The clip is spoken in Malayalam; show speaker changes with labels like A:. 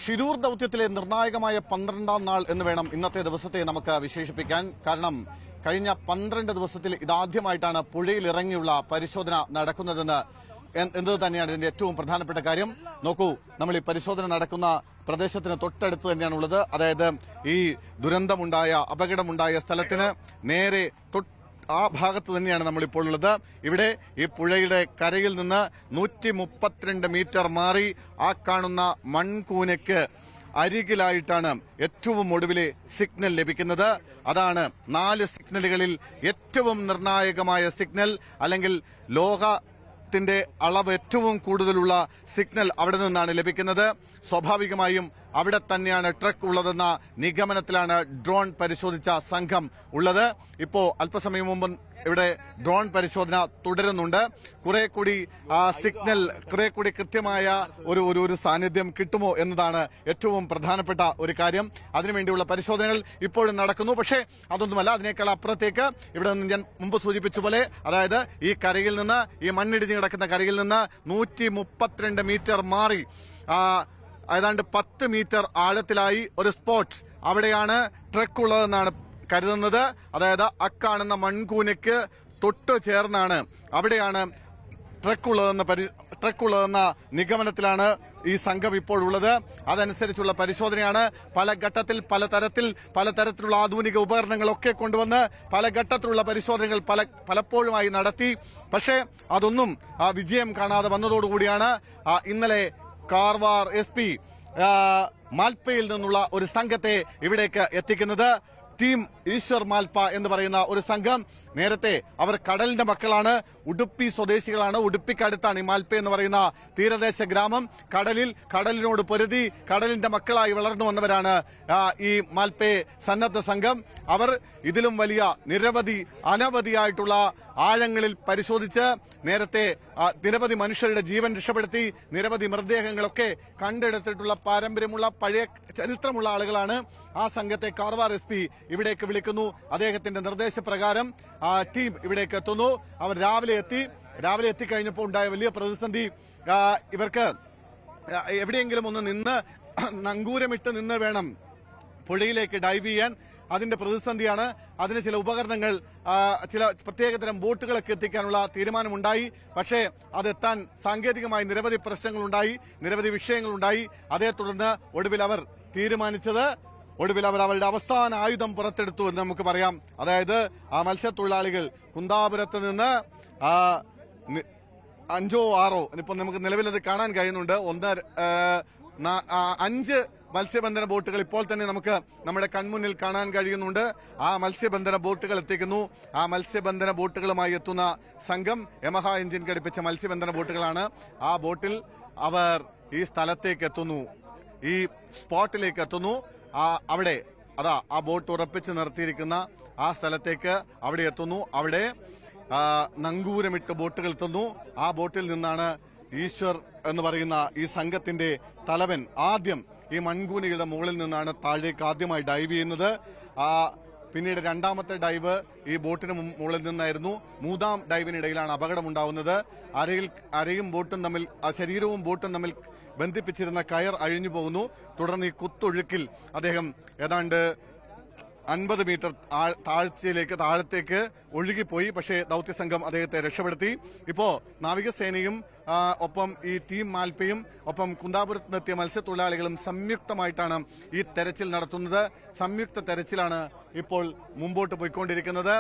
A: ഷിരൂർ ദൌത്യത്തിലെ നിർണായകമായ 12ാം നാൾ എന്ന് വേണം ഇന്നത്തെ ദിവസത്തെ നമുക്ക് വിശേഷിപ്പിക്കാൻ. കാരണം കഴിഞ്ഞ 12 ദിവസത്തിൽ ഇതാദ്യമായിട്ടാണ് പുഴയിൽ ഇറങ്ങിയുള്ള പരിശോധന നടക്കുന്നതെന്ന് എന്നത് തന്നെയാണ് ഇതിന്റെ ഏറ്റവും പ്രധാനപ്പെട്ട കാര്യം. നോക്കൂ, നമ്മൾ ഈ പരിശോധന നടക്കുന്ന പ്രദേശത്തിന് തൊട്ടടുത്ത് തന്നെയാണുള്ളത്. അതായത് ഈ ദുരന്തമുണ്ടായ അപകടമുണ്ടായ സ്ഥലത്തിന് നേരെ ആ ഭാഗത്ത് തന്നെയാണ് നമ്മളിപ്പോൾ ഉള്ളത്. ഇവിടെ ഈ പുഴയുടെ കരയിൽ നിന്ന് 132 മീറ്റർ മാറി ആ കാണുന്ന മൺകൂനയ്ക്ക് അരികിലായിട്ടാണ് ഏറ്റവും ഒടുവിലെ സിഗ്നൽ ലഭിക്കുന്നത്. അതാണ് 4 സിഗ്നലുകളിൽ ഏറ്റവും നിർണായകമായ സിഗ്നൽ, അല്ലെങ്കിൽ ലോകത്തിന്റെ അളവ് ഏറ്റവും കൂടുതലുള്ള സിഗ്നൽ അവിടെ നിന്നാണ് ലഭിക്കുന്നത്. സ്വാഭാവികമായും അവിടെ തന്നെയാണ് ട്രക്ക് ഉള്ളതെന്ന നിഗമനത്തിലാണ് ഡ്രോൺ പരിശോധിച്ച സംഘം ഉള്ളത്. ഇപ്പോ അല്പസമയം മുമ്പ് ഇവിടെ ഡ്രോൺ പരിശോധന തുടരുന്നുണ്ട്. കുറെ കൂടി സിഗ്നൽ, കുറെ കൂടി കൃത്യമായ ഒരു സാന്നിധ്യം കിട്ടുമോ എന്നതാണ് ഏറ്റവും പ്രധാനപ്പെട്ട ഒരു കാര്യം. അതിനുവേണ്ടിയുള്ള പരിശോധനകൾ ഇപ്പോഴും നടക്കുന്നു. പക്ഷേ അതൊന്നുമല്ല, അതിനേക്കാൾ അപ്പുറത്തേക്ക് ഇവിടെ നിന്ന് ഞാൻ മുമ്പ് സൂചിപ്പിച്ച പോലെ, അതായത് ഈ കരയിൽ നിന്ന്, ഈ മണ്ണിടിഞ്ഞ് കിടക്കുന്ന കരയിൽ നിന്ന് 132 മീറ്റർ മാറി ഏതാണ്ട് 10 മീറ്റർ ആഴത്തിലായി ഒരു സ്പോട്ട്, അവിടെയാണ് ട്രക്ക് ഉള്ളതെന്നാണ് കരുതുന്നത്. അതായത് അക്കാണുന്ന മൺകൂനയ്ക്ക് തൊട്ട് ചേർന്നാണ് അവിടെയാണ് ട്രക്ക് ഉള്ളതെന്ന നിഗമനത്തിലാണ് ഈ സംഘം ഇപ്പോഴുള്ളത്. അതനുസരിച്ചുള്ള പരിശോധനയാണ്. പല ഘട്ടത്തിൽ പലതരത്തിലുള്ള ആധുനിക ഉപകരണങ്ങളൊക്കെ കൊണ്ടുവന്ന് പല ഘട്ടത്തിലുള്ള പരിശോധനകൾ പലപ്പോഴുമായി നടത്തി. പക്ഷേ അതൊന്നും വിജയം കാണാതെ വന്നതോടുകൂടിയാണ് ഇന്നലെ കാർവാർ SP മാൽപ്പയിൽ നിന്നുള്ള ഒരു സംഘത്തെ ഇവിടേക്ക് എത്തിക്കുന്നത്. ടീം ഈശ്വർ മാൽപ്പ എന്ന് പറയുന്ന ഒരു സംഘം. നേരത്തെ അവർ കടലിന്റെ മക്കളാണ്, ഉടുപ്പി സ്വദേശികളാണ്. ഉടുപ്പിക്കടുത്താണ് ഈ മാൽപ്പ എന്ന് പറയുന്ന തീരദേശ ഗ്രാമം. കടലിനോട് പൊരുതി കടലിന്റെ മക്കളായി വളർന്നു വന്നവരാണ് ഈ മാൽപ്പെ സന്നദ്ധ സംഘം. അവർ ഇതിലും വലിയ അനവധിയായിട്ടുള്ള ആഴങ്ങളിൽ പരിശോധിച്ച് നേരത്തെ നിരവധി മനുഷ്യരുടെ ജീവൻ രക്ഷപ്പെടുത്തി നിരവധി മൃതദേഹങ്ങളൊക്കെ കണ്ടെടുത്തിട്ടുള്ള പാരമ്പര്യമുള്ള പഴയ ചരിത്രമുള്ള ആളുകളാണ്. ആ സംഘത്തെ കാർവാർ SP ഇവിടേക്ക് വിളിക്കുന്നു. അദ്ദേഹത്തിന്റെ നിർദ്ദേശപ്രകാരം ടീം ഇവിടേക്ക് എത്തുന്നു. അവർ രാവിലെ എത്തിക്കഴിഞ്ഞപ്പോൾ ഉണ്ടായ വലിയ പ്രതിസന്ധി, ഇവർക്ക് എവിടെയെങ്കിലും ഒന്ന് നിന്ന് നങ്കൂരമിട്ട് നിന്ന് വേണം പുഴയിലേക്ക് ഡൈവ് ചെയ്യാൻ. അതിന്റെ പ്രതിസന്ധിയാണ്. അതിന് ചില ഉപകരണങ്ങൾ, ചില പ്രത്യേകതരം ബോട്ടുകളൊക്കെ എത്തിക്കാനുള്ള തീരുമാനമുണ്ടായി. പക്ഷേ അതെത്താൻ സാങ്കേതികമായി നിരവധി പ്രശ്നങ്ങളുണ്ടായി, നിരവധി വിഷയങ്ങളുണ്ടായി. അതേ തുടർന്ന് ഒടുവിൽ അവർ അവരുടെ അവസാന ആയുധം പുറത്തെടുത്തു എന്ന് നമുക്ക് പറയാം. അതായത് ആ മത്സ്യത്തൊഴിലാളികൾ കുന്താപുരത്ത് നിന്ന് 5 or 6 ഇപ്പൊ നമുക്ക് നിലവിലത് കാണാൻ കഴിയുന്നുണ്ട്. 5 മത്സ്യബന്ധന ബോട്ടുകൾ ഇപ്പോൾ തന്നെ നമുക്ക് നമ്മുടെ കൺമുന്നിൽ കാണാൻ കഴിയുന്നുണ്ട്. ആ മത്സ്യബന്ധന ബോട്ടുകൾ എത്തിക്കുന്നു. ആ മത്സ്യബന്ധന ബോട്ടുകളുമായി എത്തുന്ന സംഘം യമഹ എഞ്ചിൻ ഘടിപ്പിച്ച മത്സ്യബന്ധന ബോട്ടുകളാണ്. ആ ബോട്ടിൽ അവർ ഈ സ്ഥലത്തേക്ക് എത്തുന്നു, ഈ സ്പോട്ടിലേക്ക് എത്തുന്നു. അവിടെ ആ ബോട്ട് ഉറപ്പിച്ച് നിർത്തിയിരിക്കുന്ന ആ സ്ഥലത്തേക്ക് അവിടെ എത്തുന്നു. അവിടെ നങ്കൂരമിട്ട് ബോട്ടുകൾ എത്തുന്നു. ആ ബോട്ടിൽ നിന്നാണ് ഈശ്വർ എന്ന് പറയുന്ന ഈ സംഘത്തിന്റെ തലവൻ ആദ്യം ഈ മൺകൂനികളുടെ മുകളിൽ നിന്നാണ് താഴേക്ക് ആദ്യമായി ഡൈവ് ചെയ്യുന്നത്. പിന്നീട് രണ്ടാമത്തെ ഡൈവ് ഈ ബോട്ടിന് മുകളിൽ നിന്നായിരുന്നു. 3ാം ഡൈവിനിടയിലാണ് അപകടമുണ്ടാവുന്നത്. അരയും ബോട്ടും തമ്മിൽ, ശരീരവും ബോട്ടും തമ്മിൽ ബന്ധിപ്പിച്ചിരുന്ന കയർ അഴിഞ്ഞു പോകുന്നു. തുടർന്ന് ഈ കുത്തൊഴുക്കിൽ അദ്ദേഹം ഏതാണ്ട് 50 മീറ്റർ താഴത്തേക്ക് ഒഴുകിപ്പോയി. പക്ഷേ ദൌത്യസംഘം അദ്ദേഹത്തെ രക്ഷപ്പെടുത്തി. ഇപ്പോ നാവികസേനയും ഒപ്പം ഈ ടീം മാൽപ്പയും ഒപ്പം കുന്താപുരത്ത് നിന്നെത്തിയ മത്സ്യത്തൊഴിലാളികളും സംയുക്തമായിട്ടാണ് ഈ തെരച്ചിൽ നടത്തുന്നത്. സംയുക്ത തെരച്ചിലാണ് ഇപ്പോൾ മുമ്പോട്ട് പോയിക്കൊണ്ടിരിക്കുന്നത്.